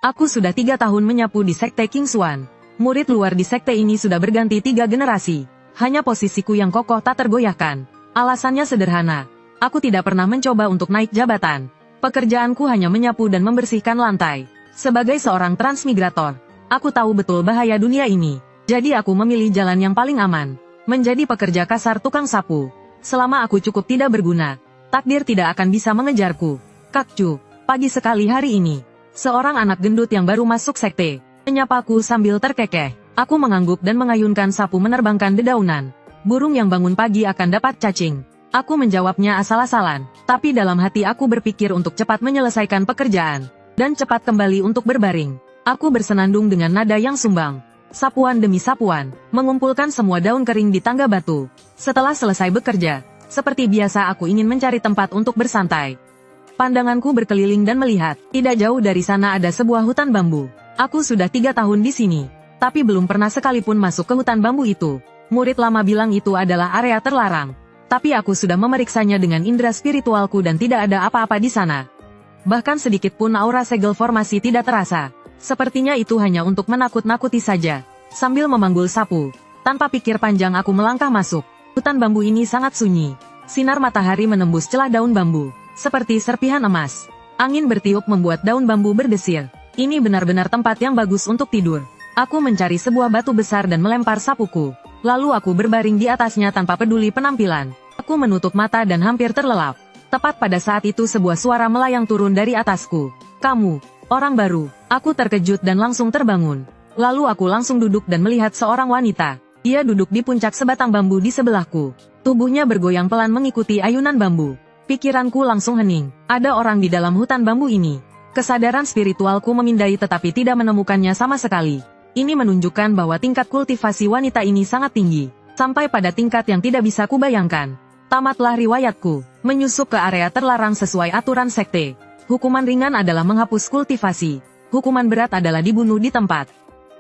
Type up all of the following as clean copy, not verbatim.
Aku sudah 3 tahun menyapu di Sekte Kingswan. Murid luar di sekte ini sudah berganti 3 generasi. Hanya posisiku yang kokoh tak tergoyahkan. Alasannya sederhana. Aku tidak pernah mencoba untuk naik jabatan. Pekerjaanku hanya menyapu dan membersihkan lantai. Sebagai seorang transmigrator, aku tahu betul bahaya dunia ini. Jadi aku memilih jalan yang paling aman. Menjadi pekerja kasar tukang sapu. Selama aku cukup tidak berguna, takdir tidak akan bisa mengejarku. Kakcu, pagi sekali hari ini. Seorang anak gendut yang baru masuk sekte menyapaku sambil terkekeh. Aku mengangguk dan mengayunkan sapu menerbangkan dedaunan. Burung yang bangun pagi akan dapat cacing. Aku menjawabnya asal-asalan, tapi dalam hati aku berpikir untuk cepat menyelesaikan pekerjaan, dan cepat kembali untuk berbaring. Aku bersenandung dengan nada yang sumbang. Sapuan demi sapuan, mengumpulkan semua daun kering di tangga batu. Setelah selesai bekerja, seperti biasa aku ingin mencari tempat untuk bersantai. Pandanganku berkeliling dan melihat, tidak jauh dari sana ada sebuah hutan bambu. Aku sudah 3 tahun di sini, tapi belum pernah sekalipun masuk ke hutan bambu itu. Murid lama bilang itu adalah area terlarang. Tapi aku sudah memeriksanya dengan indera spiritualku dan tidak ada apa-apa di sana. Bahkan sedikit pun aura segel formasi tidak terasa. Sepertinya itu hanya untuk menakut-nakuti saja. Sambil memanggul sapu, tanpa pikir panjang aku melangkah masuk. Hutan bambu ini sangat sunyi. Sinar matahari menembus celah daun bambu, seperti serpihan emas. Angin bertiup membuat daun bambu berdesir. Ini benar-benar tempat yang bagus untuk tidur. Aku mencari sebuah batu besar dan melempar sapuku. Lalu aku berbaring di atasnya tanpa peduli penampilan. Aku menutup mata dan hampir terlelap. Tepat pada saat itu sebuah suara melayang turun dari atasku. Kamu, orang baru. Aku terkejut dan langsung terbangun. Lalu aku langsung duduk dan melihat seorang wanita. Dia duduk di puncak sebatang bambu di sebelahku. Tubuhnya bergoyang pelan mengikuti ayunan bambu. Pikiranku langsung hening. Ada orang di dalam hutan bambu ini. Kesadaran spiritualku memindai tetapi tidak menemukannya sama sekali. Ini menunjukkan bahwa tingkat kultivasi wanita ini sangat tinggi. Sampai pada tingkat yang tidak bisa kubayangkan. Tamatlah riwayatku. Menyusup ke area terlarang sesuai aturan sekte. Hukuman ringan adalah menghapus kultivasi. Hukuman berat adalah dibunuh di tempat.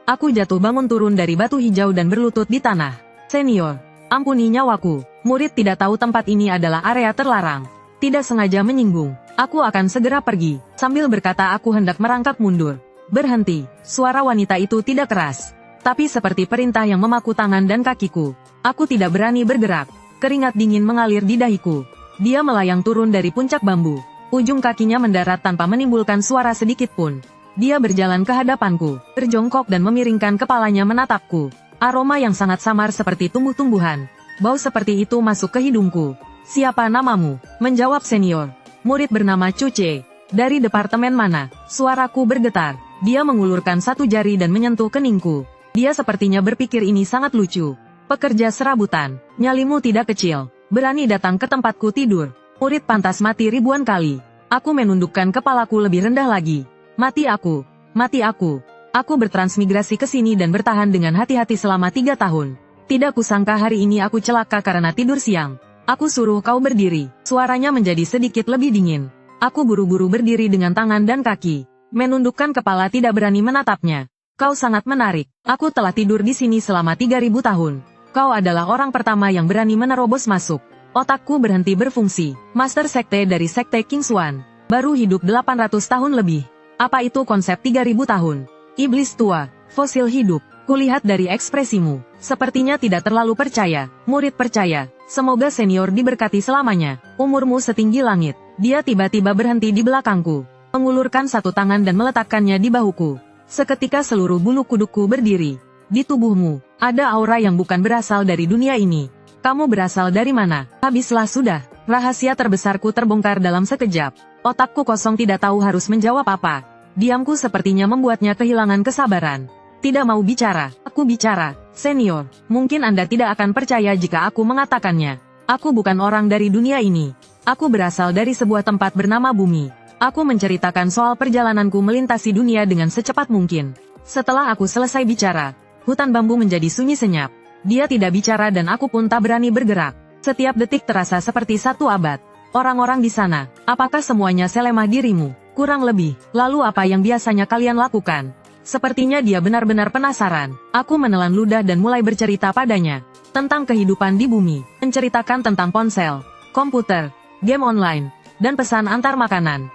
Aku jatuh bangun turun dari batu hijau dan berlutut di tanah. Senior, ampuni nyawaku. Murid tidak tahu tempat ini adalah area terlarang. Tidak sengaja menyinggung. Aku akan segera pergi. Sambil berkata aku hendak merangkak mundur. Berhenti. Suara wanita itu tidak keras. Tapi seperti perintah yang memaku tangan dan kakiku. Aku tidak berani bergerak. Keringat dingin mengalir di dahiku. Dia melayang turun dari puncak bambu. Ujung kakinya mendarat tanpa menimbulkan suara sedikit pun. Dia berjalan ke hadapanku, berjongkok dan memiringkan kepalanya menatapku. Aroma yang sangat samar seperti tumbuh-tumbuhan. Bau seperti itu masuk ke hidungku. Siapa namamu? Menjawab senior. Murid bernama Cuce. Dari departemen mana? Suaraku bergetar. Dia mengulurkan satu jari dan menyentuh keningku. Dia sepertinya berpikir ini sangat lucu. Pekerja serabutan. Nyalimu tidak kecil. Berani datang ke tempatku tidur. Murid pantas mati ribuan kali. Aku menundukkan kepalaku lebih rendah lagi. Mati aku. Mati aku. Aku bertransmigrasi ke sini dan bertahan dengan hati-hati selama 3 tahun. Tidak kusangka hari ini aku celaka karena tidur siang. Aku suruh kau berdiri. Suaranya menjadi sedikit lebih dingin. Aku buru-buru berdiri dengan tangan dan kaki. Menundukkan kepala tidak berani menatapnya. Kau sangat menarik. Aku telah tidur di sini selama 3000 tahun. Kau adalah orang pertama yang berani menerobos masuk. Otakku berhenti berfungsi. Master sekte dari sekte Kingswan. Baru hidup 800 tahun lebih. Apa itu konsep 3000 tahun? Iblis tua. Fosil hidup. Kulihat dari ekspresimu. Sepertinya tidak terlalu percaya. Murid percaya. Semoga senior diberkati selamanya. Umurmu setinggi langit. Dia tiba-tiba berhenti di belakangku. Mengulurkan satu tangan dan meletakkannya di bahuku. Seketika seluruh bulu kudukku berdiri. Di tubuhmu, ada aura yang bukan berasal dari dunia ini. Kamu berasal dari mana? Habislah sudah. Rahasia terbesarku terbongkar dalam sekejap. Otakku kosong tidak tahu harus menjawab apa. Diamku sepertinya membuatnya kehilangan kesabaran. Tidak mau bicara. Aku bicara. Senior, mungkin Anda tidak akan percaya jika aku mengatakannya. Aku bukan orang dari dunia ini. Aku berasal dari sebuah tempat bernama Bumi. Aku menceritakan soal perjalananku melintasi dunia dengan secepat mungkin. Setelah aku selesai bicara, hutan bambu menjadi sunyi senyap. Dia tidak bicara dan aku pun tak berani bergerak. Setiap detik terasa seperti 1 abad. Orang-orang di sana, apakah semuanya selemah dirimu? Kurang lebih. Lalu apa yang biasanya kalian lakukan? Sepertinya dia benar-benar penasaran. Aku menelan ludah dan mulai bercerita padanya. Tentang kehidupan di bumi. Menceritakan tentang ponsel, komputer, game online, dan pesan antar makanan.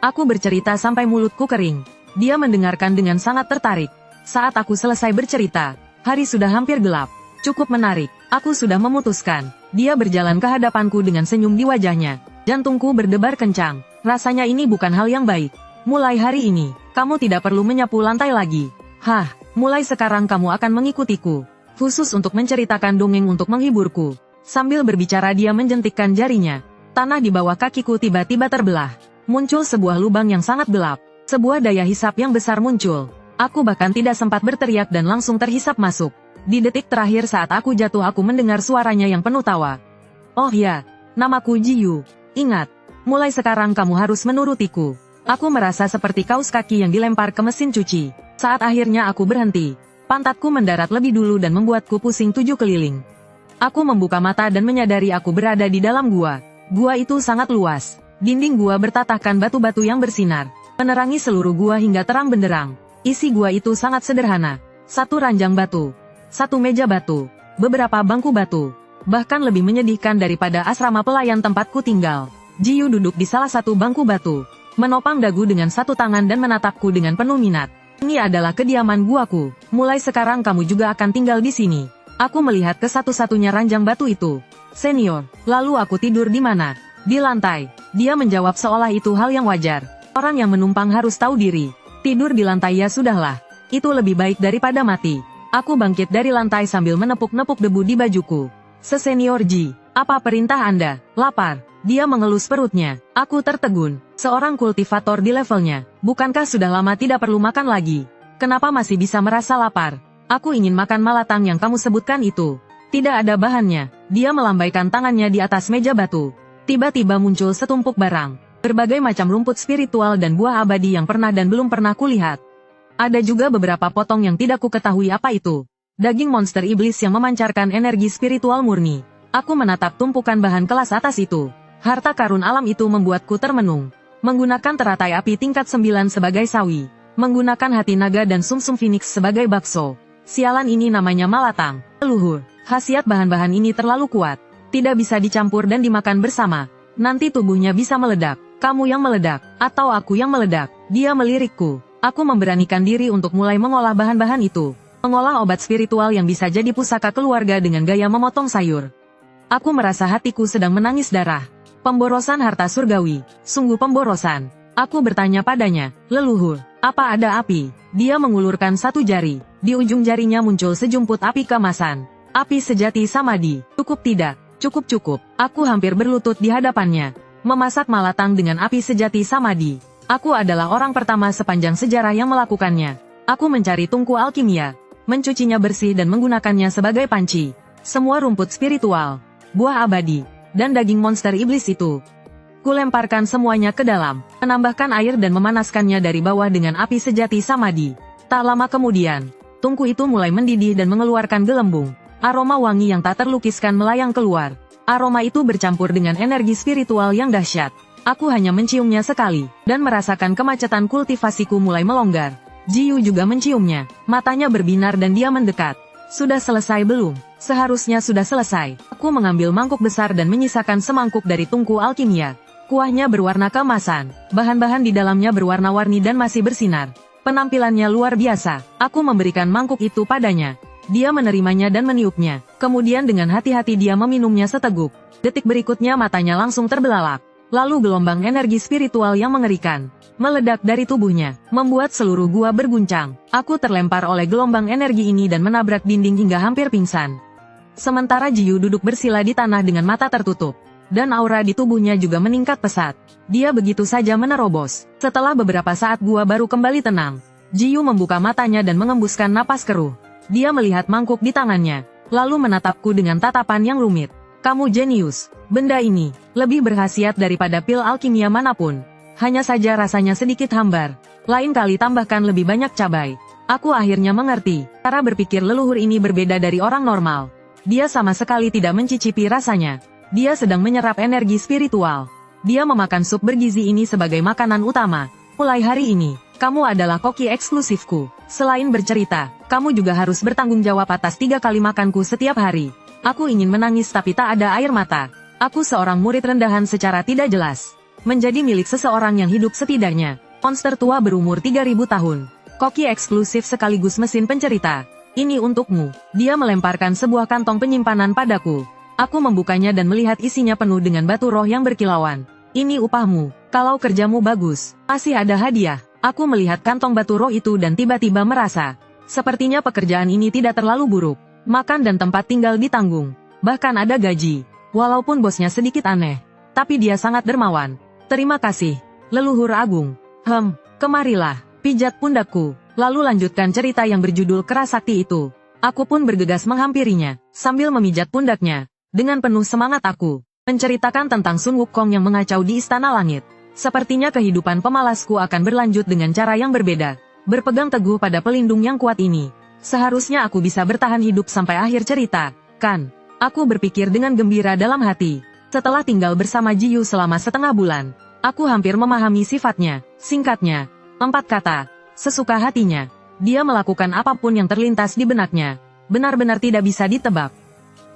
Aku bercerita sampai mulutku kering. Dia mendengarkan dengan sangat tertarik. Saat aku selesai bercerita, hari sudah hampir gelap. Cukup menarik, aku sudah memutuskan. Dia berjalan ke hadapanku dengan senyum di wajahnya. Jantungku berdebar kencang. Rasanya ini bukan hal yang baik. Mulai hari ini, kamu tidak perlu menyapu lantai lagi. Hah, mulai sekarang kamu akan mengikutiku. Khusus untuk menceritakan dongeng untuk menghiburku. Sambil berbicara dia menjentikkan jarinya. Tanah di bawah kakiku tiba-tiba terbelah. Muncul sebuah lubang yang sangat gelap. Sebuah daya hisap yang besar muncul. Aku bahkan tidak sempat berteriak dan langsung terhisap masuk. Di detik terakhir saat aku jatuh aku mendengar suaranya yang penuh tawa. Oh ya, namaku Jiyu. Ingat, mulai sekarang kamu harus menurutiku. Aku merasa seperti kaos kaki yang dilempar ke mesin cuci. Saat akhirnya aku berhenti. Pantatku mendarat lebih dulu dan membuatku pusing 7 keliling. Aku membuka mata dan menyadari aku berada di dalam gua. Gua itu sangat luas. Dinding gua bertatahkan batu-batu yang bersinar. Menerangi seluruh gua hingga terang benderang. Isi gua itu sangat sederhana. Satu ranjang batu. Satu meja batu. Beberapa bangku batu. Bahkan lebih menyedihkan daripada asrama pelayan tempatku tinggal. Jiyu duduk di salah satu bangku batu. Menopang dagu dengan satu tangan dan menatapku dengan penuh minat. Ini adalah kediaman guaku. Mulai sekarang kamu juga akan tinggal di sini. Aku melihat ke satu-satunya ranjang batu itu. Senior, lalu aku tidur di mana? Di lantai. Dia menjawab seolah itu hal yang wajar. Orang yang menumpang harus tahu diri. Tidur di lantai ya sudahlah. Itu lebih baik daripada mati. Aku bangkit dari lantai sambil menepuk-nepuk debu di bajuku. Sesenior Ji, apa perintah Anda? Lapar. Dia mengelus perutnya. Aku tertegun. Seorang kultivator di levelnya. Bukankah sudah lama tidak perlu makan lagi? Kenapa masih bisa merasa lapar? Aku ingin makan malatang yang kamu sebutkan itu. Tidak ada bahannya. Dia melambaikan tangannya di atas meja batu. Tiba-tiba muncul setumpuk barang. Berbagai macam rumput spiritual dan buah abadi yang pernah dan belum pernah kulihat. Ada juga beberapa potong yang tidak ku ketahui apa itu. Daging monster iblis yang memancarkan energi spiritual murni. Aku menatap tumpukan bahan kelas atas itu. Harta karun alam itu membuatku termenung. Menggunakan teratai api tingkat 9 sebagai sawi. Menggunakan hati naga dan sumsum phoenix sebagai bakso. Sialan ini namanya malatang. Leluhur, khasiat bahan-bahan ini terlalu kuat. Tidak bisa dicampur dan dimakan bersama. Nanti tubuhnya bisa meledak. Kamu yang meledak, atau aku yang meledak. Dia melirikku. Aku memberanikan diri untuk mulai mengolah bahan-bahan itu. Mengolah obat spiritual yang bisa jadi pusaka keluarga dengan gaya memotong sayur. Aku merasa hatiku sedang menangis darah. Pemborosan harta surgawi. Sungguh pemborosan. Aku bertanya padanya, leluhur, apa ada api? Dia mengulurkan satu jari. Di ujung jarinya muncul sejumput api kemasan. Api sejati samadi. Cukup tidak? Cukup. Aku hampir berlutut di hadapannya. Memasak malatang dengan api sejati samadi. Aku adalah orang pertama sepanjang sejarah yang melakukannya. Aku mencari tungku alkimia, mencucinya bersih dan menggunakannya sebagai panci. Semua rumput spiritual, buah abadi, dan daging monster iblis itu. Kulemparkan semuanya ke dalam, menambahkan air dan memanaskannya dari bawah dengan api sejati samadi. Tak lama kemudian, tungku itu mulai mendidih dan mengeluarkan gelembung. Aroma wangi yang tak terlukiskan melayang keluar. Aroma itu bercampur dengan energi spiritual yang dahsyat. Aku hanya menciumnya sekali, dan merasakan kemacetan kultivasiku mulai melonggar. Jiyu juga menciumnya, matanya berbinar dan dia mendekat. Sudah selesai belum? Seharusnya sudah selesai. Aku mengambil mangkuk besar dan menyisakan semangkuk dari tungku alkimia. Kuahnya berwarna keemasan, bahan-bahan di dalamnya berwarna-warni dan masih bersinar. Penampilannya luar biasa. Aku memberikan mangkuk itu padanya. Dia menerimanya dan meniupnya. Kemudian dengan hati-hati dia meminumnya seteguk. Detik berikutnya matanya langsung terbelalak. Lalu gelombang energi spiritual yang mengerikan meledak dari tubuhnya, membuat seluruh gua berguncang. Aku terlempar oleh gelombang energi ini dan menabrak dinding hingga hampir pingsan. Sementara Jiyu duduk bersila di tanah dengan mata tertutup. Dan aura di tubuhnya juga meningkat pesat. Dia begitu saja menerobos. Setelah beberapa saat gua baru kembali tenang. Jiyu membuka matanya dan mengembuskan napas keruh. Dia melihat mangkuk di tangannya, lalu menatapku dengan tatapan yang rumit. Kamu jenius. Benda ini lebih berkhasiat daripada pil alkimia manapun. Hanya saja rasanya sedikit hambar. Lain kali tambahkan lebih banyak cabai. Aku akhirnya mengerti. Cara berpikir leluhur ini berbeda dari orang normal. Dia sama sekali tidak mencicipi rasanya. Dia sedang menyerap energi spiritual. Dia memakan sup bergizi ini sebagai makanan utama. Mulai hari ini, kamu adalah koki eksklusifku. Selain bercerita, kamu juga harus bertanggung jawab atas 3 kali makanku setiap hari. Aku ingin menangis tapi tak ada air mata. Aku seorang murid rendahan secara tidak jelas. Menjadi milik seseorang yang hidup setidaknya Monster tua berumur 3000 tahun. Koki eksklusif sekaligus mesin pencerita. Ini untukmu. Dia melemparkan sebuah kantong penyimpanan padaku. Aku membukanya dan melihat isinya penuh dengan batu roh yang berkilauan. Ini upahmu. Kalau kerjamu bagus, masih ada hadiah. Aku melihat kantong batu roh itu dan tiba-tiba merasa, sepertinya pekerjaan ini tidak terlalu buruk. Makan dan tempat tinggal ditanggung. Bahkan ada gaji. Walaupun bosnya sedikit aneh, tapi dia sangat dermawan. Terima kasih, leluhur agung. Kemarilah, pijat pundakku. Lalu lanjutkan cerita yang berjudul Keras Sakti itu. Aku pun bergegas menghampirinya, sambil memijat pundaknya. Dengan penuh semangat aku menceritakan tentang Sun Wukong yang mengacau di Istana Langit. Sepertinya kehidupan pemalasku akan berlanjut dengan cara yang berbeda. Berpegang teguh pada pelindung yang kuat ini. Seharusnya aku bisa bertahan hidup sampai akhir cerita, kan? Aku berpikir dengan gembira dalam hati. Setelah tinggal bersama Ji Yu selama setengah bulan, aku hampir memahami sifatnya. Singkatnya, 4 kata, sesuka hatinya. Dia melakukan apapun yang terlintas di benaknya. Benar-benar tidak bisa ditebak.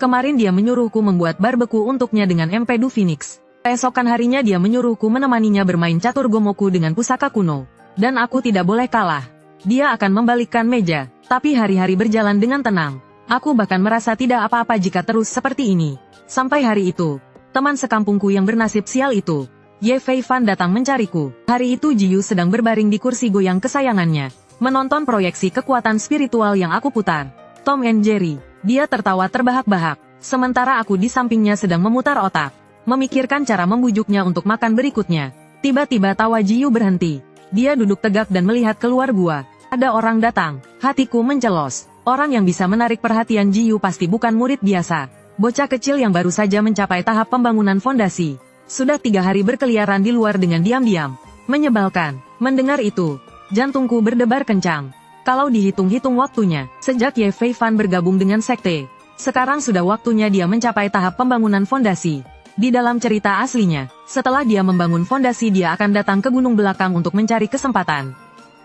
Kemarin dia menyuruhku membuat barbeku untuknya dengan empedu Phoenix. Keesokan harinya dia menyuruhku menemaninya bermain catur gomoku dengan pusaka kuno. Dan aku tidak boleh kalah. Dia akan membalikkan meja, tapi hari-hari berjalan dengan tenang. Aku bahkan merasa tidak apa-apa jika terus seperti ini. Sampai hari itu, teman sekampungku yang bernasib sial itu, Ye Fei Fan datang mencariku. Hari itu Ji Yu sedang berbaring di kursi goyang kesayangannya, menonton proyeksi kekuatan spiritual yang aku putar. Tom and Jerry. Dia tertawa terbahak-bahak, sementara aku di sampingnya sedang memutar otak, memikirkan cara membujuknya untuk makan berikutnya. Tiba-tiba tawa Ji Yu berhenti. Dia duduk tegak dan melihat keluar gua. Ada orang datang. Hatiku mencelos. Orang yang bisa menarik perhatian Ji Yu pasti bukan murid biasa. Bocah kecil yang baru saja mencapai tahap pembangunan fondasi. Sudah 3 hari berkeliaran di luar dengan diam-diam. Menyebalkan. Mendengar itu, jantungku berdebar kencang. Kalau dihitung-hitung waktunya, sejak Ye Fei Fan bergabung dengan sekte, sekarang sudah waktunya dia mencapai tahap pembangunan fondasi. Di dalam cerita aslinya, setelah dia membangun fondasi dia akan datang ke gunung belakang untuk mencari kesempatan.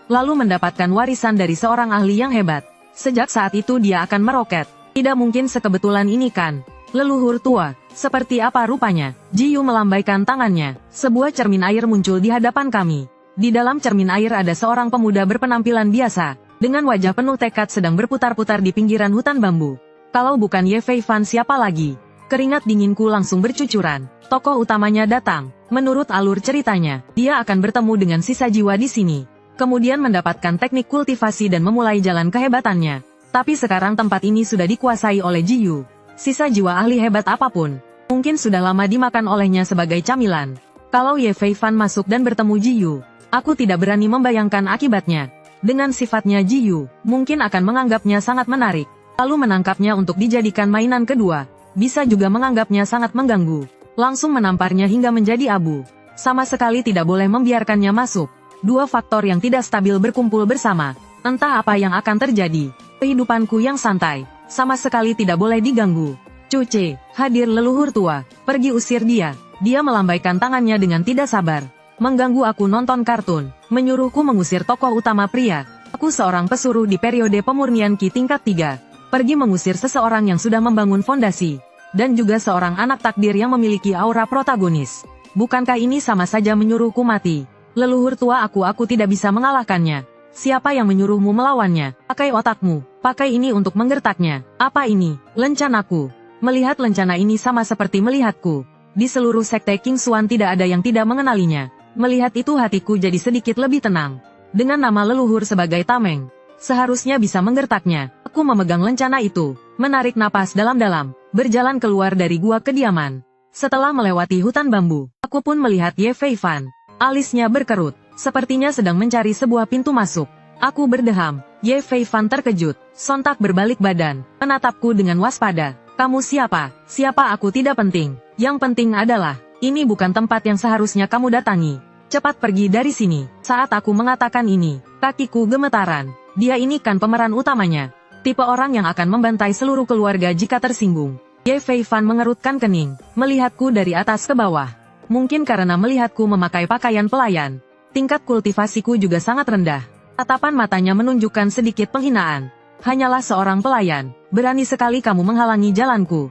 Lalu mendapatkan warisan dari seorang ahli yang hebat. Sejak saat itu dia akan meroket. Tidak mungkin sekebetulan ini kan? Leluhur tua, seperti apa rupanya? Ji Yu melambaikan tangannya. Sebuah cermin air muncul di hadapan kami. Di dalam cermin air ada seorang pemuda berpenampilan biasa, dengan wajah penuh tekad sedang berputar-putar di pinggiran hutan bambu. Kalau bukan Ye Fei Fan siapa lagi? Keringat dinginku langsung bercucuran. Tokoh utamanya datang. Menurut alur ceritanya, dia akan bertemu dengan sisa jiwa di sini. Kemudian mendapatkan teknik kultivasi dan memulai jalan kehebatannya. Tapi sekarang tempat ini sudah dikuasai oleh Ji Yu. Sisa jiwa ahli hebat apapun, mungkin sudah lama dimakan olehnya sebagai camilan. Kalau Ye Fei Fan masuk dan bertemu Ji Yu, aku tidak berani membayangkan akibatnya. Dengan sifatnya Ji Yu, mungkin akan menganggapnya sangat menarik, lalu menangkapnya untuk dijadikan mainan kedua. Bisa juga menganggapnya sangat mengganggu, langsung menamparnya hingga menjadi abu. Sama sekali tidak boleh membiarkannya masuk. 2 faktor yang tidak stabil berkumpul bersama. Entah apa yang akan terjadi. Kehidupanku yang santai, sama sekali tidak boleh diganggu. Cuce, hadir leluhur tua, pergi usir dia. Dia melambaikan tangannya dengan tidak sabar. Mengganggu aku nonton kartun, menyuruhku mengusir tokoh utama pria. Aku seorang pesuruh di periode pemurnian Ki tingkat 3. Pergi mengusir seseorang yang sudah membangun fondasi. Dan juga seorang anak takdir yang memiliki aura protagonis. Bukankah ini sama saja menyuruhku mati? Leluhur tua aku tidak bisa mengalahkannya. Siapa yang menyuruhmu melawannya? Pakai otakmu, pakai ini untuk menggertaknya. Apa ini? Lencanaku. Melihat lencana ini sama seperti melihatku. Di seluruh sekte King Xuan tidak ada yang tidak mengenalinya. Melihat itu hatiku jadi sedikit lebih tenang. Dengan nama leluhur sebagai tameng, seharusnya bisa menggertaknya. Aku memegang lencana itu, menarik napas dalam-dalam, berjalan keluar dari gua kediaman. Setelah melewati hutan bambu, aku pun melihat Ye Fei Fan. Alisnya berkerut, sepertinya sedang mencari sebuah pintu masuk. Aku berdeham. Ye Fei Fan terkejut, sontak berbalik badan, menatapku dengan waspada. Kamu siapa? Siapa aku tidak penting. Yang penting adalah, ini bukan tempat yang seharusnya kamu datangi. Cepat pergi dari sini. Saat aku mengatakan ini, kakiku gemetaran. Dia ini kan pemeran utamanya. Tipe orang yang akan membantai seluruh keluarga jika tersinggung. Ye Fei Fan mengerutkan kening, melihatku dari atas ke bawah. Mungkin karena melihatku memakai pakaian pelayan. Tingkat kultivasiku juga sangat rendah. Tatapan matanya menunjukkan sedikit penghinaan. Hanyalah seorang pelayan. Berani sekali kamu menghalangi jalanku.